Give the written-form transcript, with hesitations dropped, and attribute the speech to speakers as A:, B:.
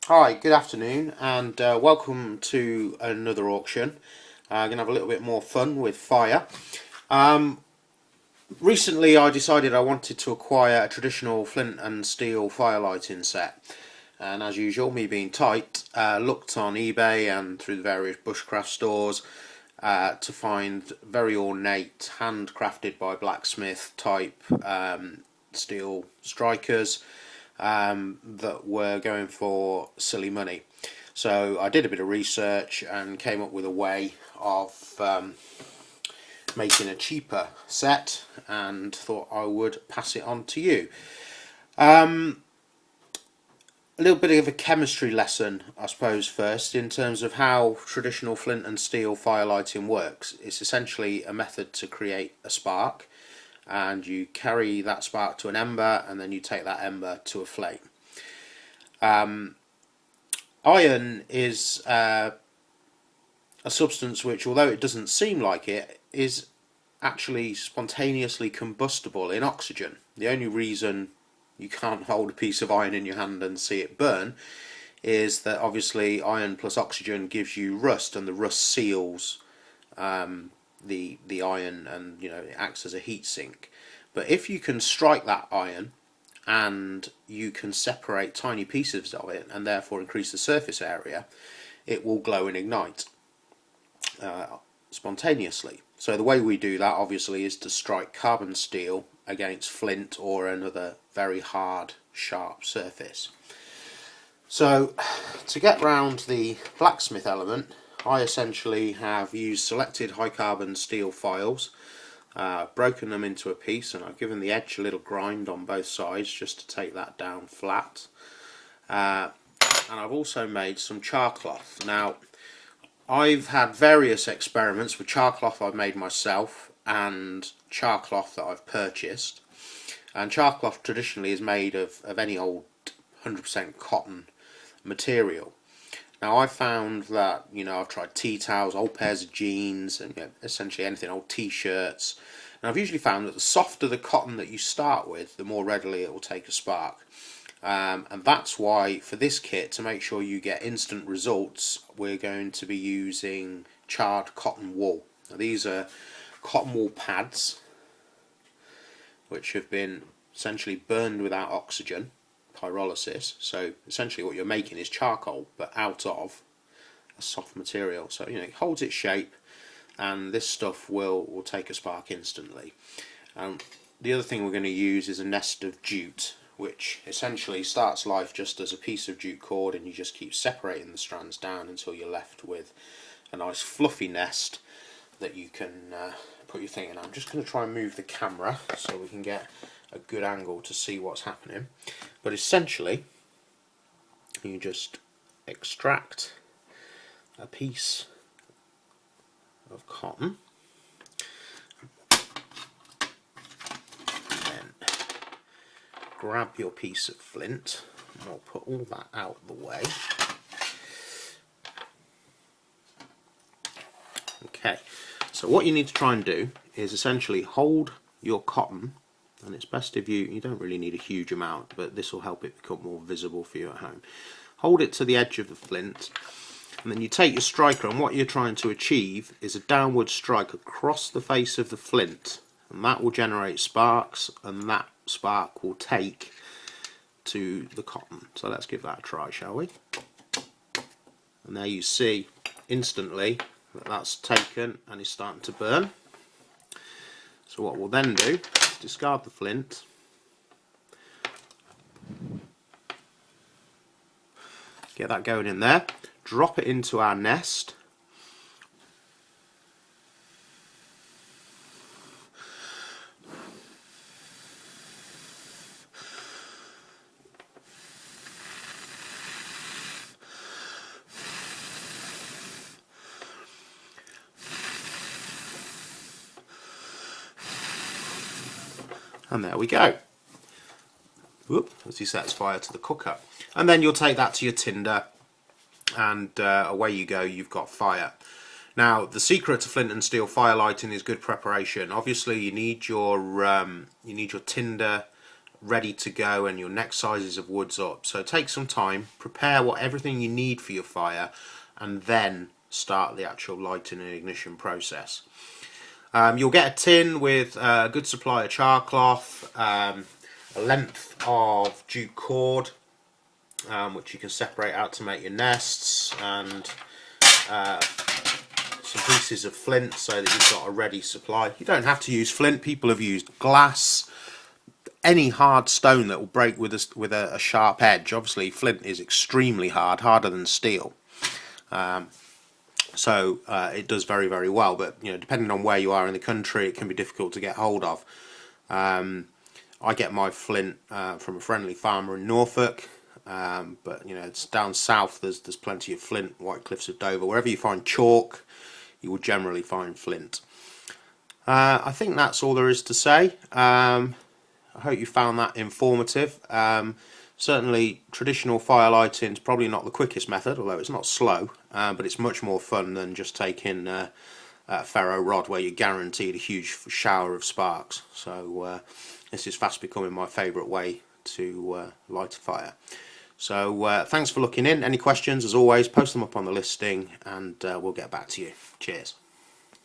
A: Hi, good afternoon, and welcome to another auction. I'm going to have a little bit more fun with fire. Um, Recently, I decided I wanted to acquire a traditional flint and steel fire lighting set, and as usual, me being tight, looked on eBay and through the various bushcraft stores to find very ornate, handcrafted by blacksmith type steel strikers that were going for silly money. So I did a bit of research and came up with a way of making a cheaper set, and thought I would pass it on to you. A little bit of a chemistry lesson, I suppose, first, in terms of how traditional flint and steel firelighting works. It's essentially a method to create a spark, and you carry that spark to an ember, and then you take that ember to a flame. Iron is a substance which, although it doesn't seem like it, is actually spontaneously combustible in oxygen. The only reason you can't hold a piece of iron in your hand and see it burn is that obviously iron plus oxygen gives you rust, and the rust seals the iron, and it acts as a heat sink. But if you can strike that iron and you can separate tiny pieces of it and therefore increase the surface area, it will glow and ignite spontaneously. So the way we do that obviously is to strike carbon steel against flint or another very hard, sharp surface. So to get round the blacksmith element, I essentially have used selected high carbon steel files, broken them into a piece, and I've given the edge a little grind on both sides just to take that down flat. And I've also made some char cloth. Now, I've had various experiments with char cloth I've made myself and char cloth that I've purchased. And char cloth traditionally is made of any old 100% cotton material. Now, I found that I've tried tea towels, old pairs of jeans, and essentially anything, old t-shirts, and I've usually found that the softer the cotton that you start with, the more readily it will take a spark. And that's why for this kit, to make sure you get instant results, we're going to be using charred cotton wool. Now, these are cotton wool pads which have been essentially burned without oxygen, pyrolysis. So essentially what you're making is charcoal, but out of a soft material. So it holds its shape, and this stuff will take a spark instantly. The other thing we're going to use is a nest of jute, which essentially starts life just as a piece of jute cord, and you just keep separating the strands down until you're left with a nice fluffy nest that you can put your thing in. I'm just going to try and move the camera so we can get a good angle to see what's happening. But essentially, you just extract a piece of cotton, then grab your piece of flint, and I'll put all that out of the way. Okay, so what you need to try and do is essentially hold your cotton, and it's best if you don't really need a huge amount, but this will help it become more visible for you at home. Hold it to the edge of the flint, and then you take your striker, and what you're trying to achieve is a downward strike across the face of the flint, and that will generate sparks, and that spark will take to the cotton. So let's give that a try, shall we? And there you see instantly that that's taken and is starting to burn. So what we'll then do is discard the flint, get that going in there, drop it into our nest, and there we go. Whoop, as he sets fire to the cooker. And then you'll take that to your tinder, and away you go, you've got fire. Now, the secret to flint and steel fire lighting is good preparation. Obviously, you need your tinder ready to go and your next sizes of wood's up. So take some time, prepare everything you need for your fire, and then start the actual lighting and ignition process. You'll get a tin with a good supply of char cloth, a length of jute cord, which you can separate out to make your nests, and some pieces of flint so that you've got a ready supply. You don't have to use flint. People have used glass, any hard stone that will break with a sharp edge. Obviously flint is extremely hard, harder than steel, so it does very, very well, but depending on where you are in the country, it can be difficult to get hold of. I get my flint from a friendly farmer in Norfolk, but it's down south. There's plenty of flint, White Cliffs of Dover. Wherever you find chalk, you will generally find flint. I think that's all there is to say. I hope you found that informative. Certainly traditional fire lighting is probably not the quickest method, although it's not slow, but it's much more fun than just taking a ferro rod where you're guaranteed a huge shower of sparks. So this is fast becoming my favourite way to light a fire. So thanks for looking in. Any questions, as always, post them up on the listing and we'll get back to you. Cheers.